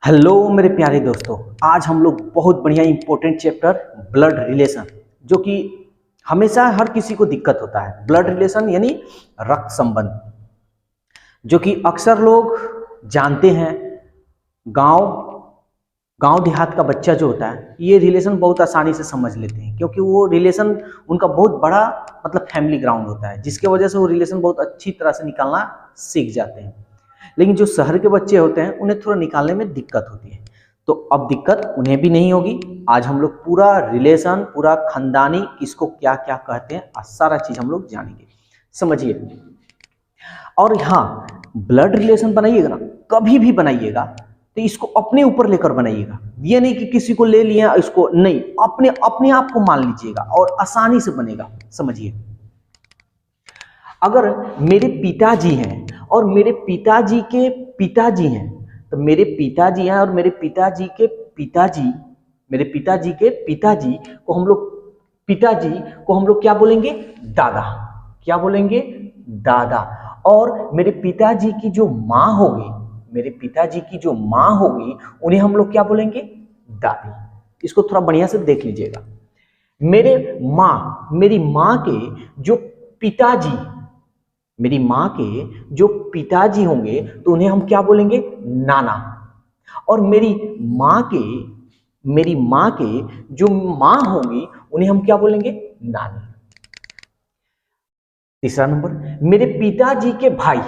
Hello मेरे प्यारे दोस्तों। आज हम लोग बहुत बढ़िया इंपॉर्टेंट चैप्टर ब्लड रिलेशन, जो कि हमेशा हर किसी को दिक्कत होता है। ब्लड रिलेशन यानी रक्त संबंध, जो कि अक्सर लोग जानते हैं। गांव गांव देहात का बच्चा जो होता है ये रिलेशन बहुत आसानी से समझ लेते हैं, क्योंकि वो रिलेशन उनका बहुत बड़ा फैमिली ग्राउंड होता है, जिसके वजह से वो रिलेशन बहुत अच्छी तरह से निकालना सीख जाते हैं। लेकिन जो शहर के बच्चे होते हैं उन्हें थोड़ा निकालने में दिक्कत होती है। तो अब दिक्कत उन्हें भी नहीं होगी। आज हम लोग पूरा रिलेशन, पूरा खानदानी, किसको क्या क्या कहते हैं, सारा चीज हम लोग जानेंगे, समझिए। और हाँ, ब्लड रिलेशन बनाइएगा ना, कभी भी बनाइएगा तो इसको अपने ऊपर लेकर बनाइएगा। ये नहीं कि किसी को ले लिया इसको, नहीं, अपने अपने आप को मान लीजिएगा और आसानी से बनेगा। समझिए, अगर मेरे पिताजी हैं और मेरे पिताजी के पिताजी हैं, तो मेरे पिताजी हैं और मेरे पिताजी के पिताजी, मेरे पिताजी के पिताजी को हम लोग क्या बोलेंगे? दादा। क्या बोलेंगे? दादा। और मेरे पिताजी की जो माँ होगी, मेरे पिताजी की जो माँ होगी, उन्हें हम लोग क्या बोलेंगे? दादी। इसको थोड़ा बढ़िया से देख लीजिएगा। मेरी माँ के जो पिताजी, मेरी माँ के जो पिताजी होंगे तो उन्हें हम क्या बोलेंगे? नाना। और मेरी माँ के जो माँ होंगी उन्हें हम क्या बोलेंगे? नानी। तीसरा नंबर, मेरे पिताजी के भाई,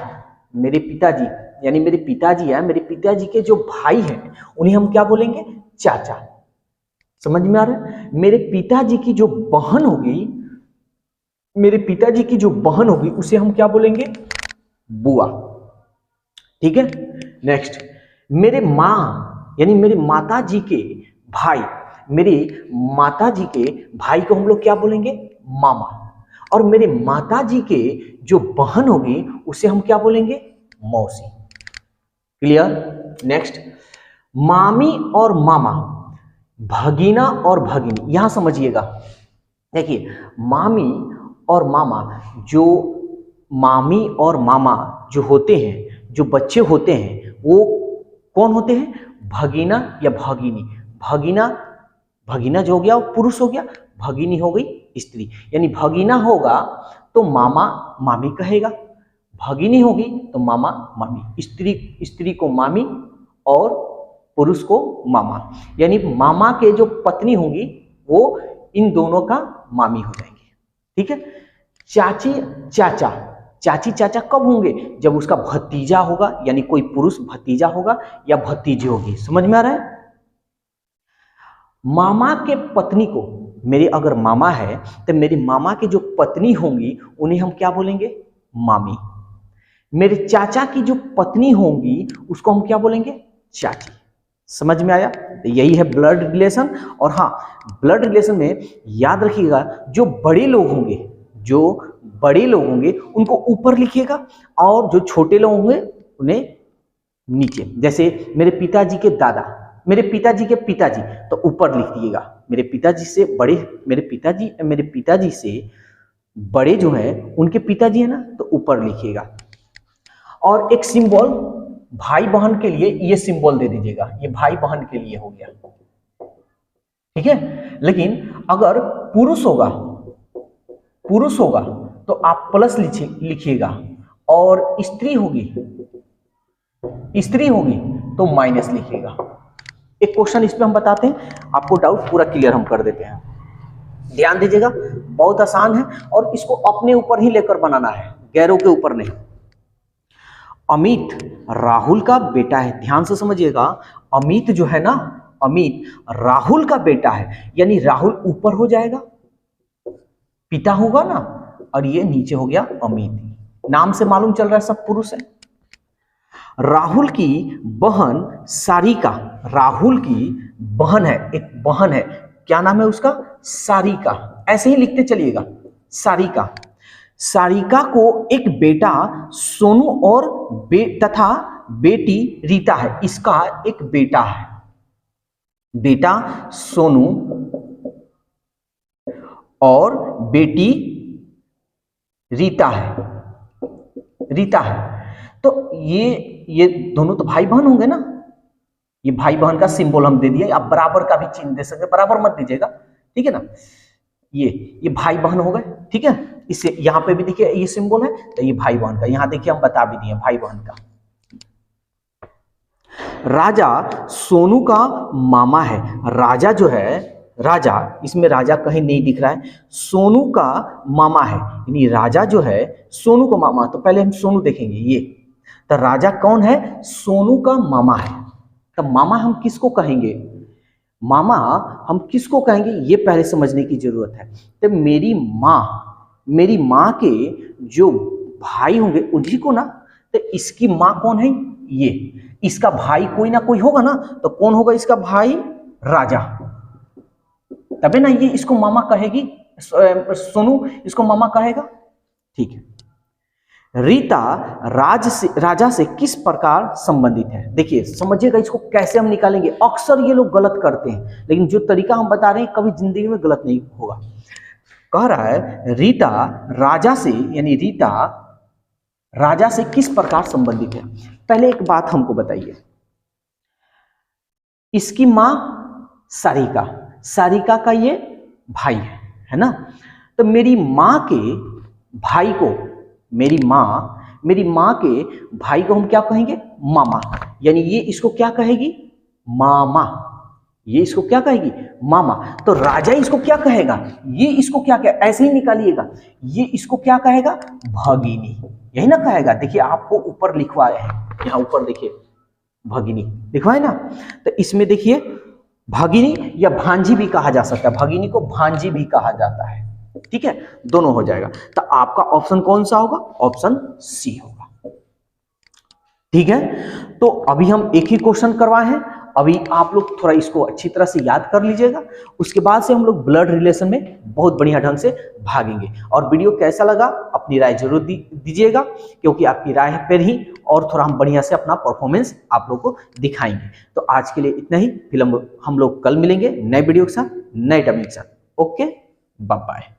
मेरे पिताजी यानी मेरे पिताजी है, मेरे पिताजी के जो भाई हैं उन्हें हम क्या बोलेंगे? चाचा। समझ में आ रहा है? मेरे पिताजी की जो बहन होगी, मेरे पिताजी की जो बहन होगी उसे हम क्या बोलेंगे? बुआ। ठीक है। नेक्स्ट, मेरे माँ यानी मेरे माता जी के भाई, मेरी माता जी के भाई को हम लोग क्या बोलेंगे? मामा। और मेरे माता जी के जो बहन होगी उसे हम क्या बोलेंगे? मौसी। क्लियर? नेक्स्ट, मामी और मामा, भगीना और भगिनी। यहां समझिएगा, देखिए, मामी और मामा, जो मामी और मामा जो होते हैं, जो बच्चे होते हैं, वो कौन होते हैं? भगीना या भगिनी। भगीना, भगीना जो हो गया वो पुरुष हो गया, भगिनी हो गई स्त्री। यानी भगीना होगा तो मामा मामी कहेगा, भगिनी होगी तो मामा मामी, स्त्री को मामी और पुरुष को मामा। यानी मामा के जो पत्नी होंगी वो इन दोनों का मामी हो जाएंगे। ठीक है। चाची चाचा, चाची चाचा कब होंगे? जब उसका भतीजा होगा, यानी कोई पुरुष भतीजा होगा या भतीजी होगी। समझ में आ रहा है? मामा के पत्नी को, मेरे अगर मामा है तो मेरे मामा की जो पत्नी होंगी उन्हें हम क्या बोलेंगे? मामी। मेरे चाचा की जो पत्नी होंगी उसको हम क्या बोलेंगे? चाची। समझ में आया? तो यही है ब्लड रिलेशन। और हाँ, ब्लड रिलेशन में याद रखिएगा, जो बड़े लोग होंगे उनको ऊपर लिखिएगा और जो छोटे लोग होंगे उन्हें नीचे। जैसे मेरे पिताजी के दादा, मेरे पिताजी के पिताजी, तो ऊपर लिख दिएगा। मेरे पिताजी से बड़े, मेरे पिताजी से बड़े जो है उनके पिताजी है ना, तो ऊपर लिखिएगा। और एक सिंबल भाई बहन के लिए, ये सिंबल दे दीजिएगा, ये भाई बहन के लिए हो गया। ठीक है। लेकिन अगर पुरुष होगा तो आप प्लस लिखिएगा, और स्त्री होगी तो माइनस लिखिएगा। एक क्वेश्चन इस पे हम बताते हैं, आपको डाउट पूरा क्लियर हम कर देते हैं। ध्यान दीजिएगा, बहुत आसान है और इसको अपने ऊपर ही लेकर बनाना है, गैरों के ऊपर नहीं। अमित राहुल का बेटा है। ध्यान से समझिएगा, अमित जो है ना, अमित राहुल का बेटा है, यानी राहुल ऊपर हो जाएगा, पिता होगा ना, और ये नीचे हो गया अमित। नाम से मालूम चल रहा है सब पुरुष है। राहुल की बहन सारिका, राहुल की बहन है, एक बहन है, क्या नाम है उसका? सारिका। ऐसे ही लिखते चलिएगा, सारिका। सारिका को एक बेटा सोनू और तथा बेटी रीता है। इसका एक बेटा है, बेटा सोनू और बेटी रीता है। तो ये दोनों तो भाई बहन होंगे ना, ये भाई बहन का सिंबल हम दे दिए। आप बराबर का भी चिन्ह दे सकते, बराबर मत दीजिएगा, ठीक है ना। ये भाई बहन हो गए, ठीक है। इससे यहाँ पे भी देखिए ये सिंबल है, तो ये भाई बहन का, यहाँ देखिए हम बता भी दिए भाई बहन का। राजा सोनू का मामा है। राजा जो है, राजा, इसमें राजा कहीं नहीं दिख रहा है, सोनू का मामा है, यानी राजा जो है सोनू का मामा। तो पहले हम सोनू देखेंगे, ये तो राजा कौन है, सोनू का मामा है। तो मामा हम किसको कहेंगे, मामा हम किसको कहेंगे, ये पहले समझने की जरूरत है। तो मेरी माँ के जो भाई होंगे उन्हीं को ना, तो इसकी माँ कौन है, ये इसका भाई कोई ना कोई होगा ना, तो कौन होगा इसका भाई, राजा, तबे ना ये इसको मामा कहेगी, सोनू इसको मामा कहेगा, ठीक है। रीता राजा से किस प्रकार संबंधित है, देखिए समझिएगा इसको कैसे हम निकालेंगे। अक्सर ये लोग गलत करते हैं, लेकिन जो तरीका हम बता रहे हैं कभी जिंदगी में गलत नहीं होगा। कह रहा है रीता राजा से, यानी रीता राजा से किस प्रकार संबंधित है। पहले एक बात हमको बताइए, इसकी मां सारिका का ये भाई है ना। तो मेरी मां के भाई को, मेरी मां के भाई को हम क्या कहेंगे, मामा, यानी ये इसको क्या कहेगी, मामा, ये इसको क्या कहेगी, मामा। तो राजा इसको क्या कहेगा, ये इसको क्या कहे, ऐसे ही निकालिएगा, ये इसको क्या कहेगा, भगिनी, यही ना कहेगा। देखिए आपको ऊपर लिखवाया है, यहाँ ऊपर देखिए भगिनी लिखवाए ना, तो इसमें देखिए भगिनी या भांजी भी कहा जा सकता है, भगिनी को भांजी भी कहा जाता है, ठीक है, दोनों हो जाएगा। तो आपका ऑप्शन कौन सा होगा, ऑप्शन सी होगा, ठीक है। तो अभी हम एक ही क्वेश्चन करवाए हैं, अभी आप लोग थोड़ा इसको अच्छी तरह से याद कर लीजिएगा, उसके बाद से हम लोग ब्लड रिलेशन में बहुत बढ़िया ढंग से भागेंगे। और वीडियो कैसा लगा अपनी राय जरूर दीजिएगा, क्योंकि आपकी राय पर ही और थोड़ा हम बढ़िया से अपना परफॉर्मेंस आप लोग को दिखाएंगे। तो आज के लिए इतना ही, फिर हम लोग कल मिलेंगे नए वीडियो के साथ, नए टॉपिक के साथ। Okay, bye bye.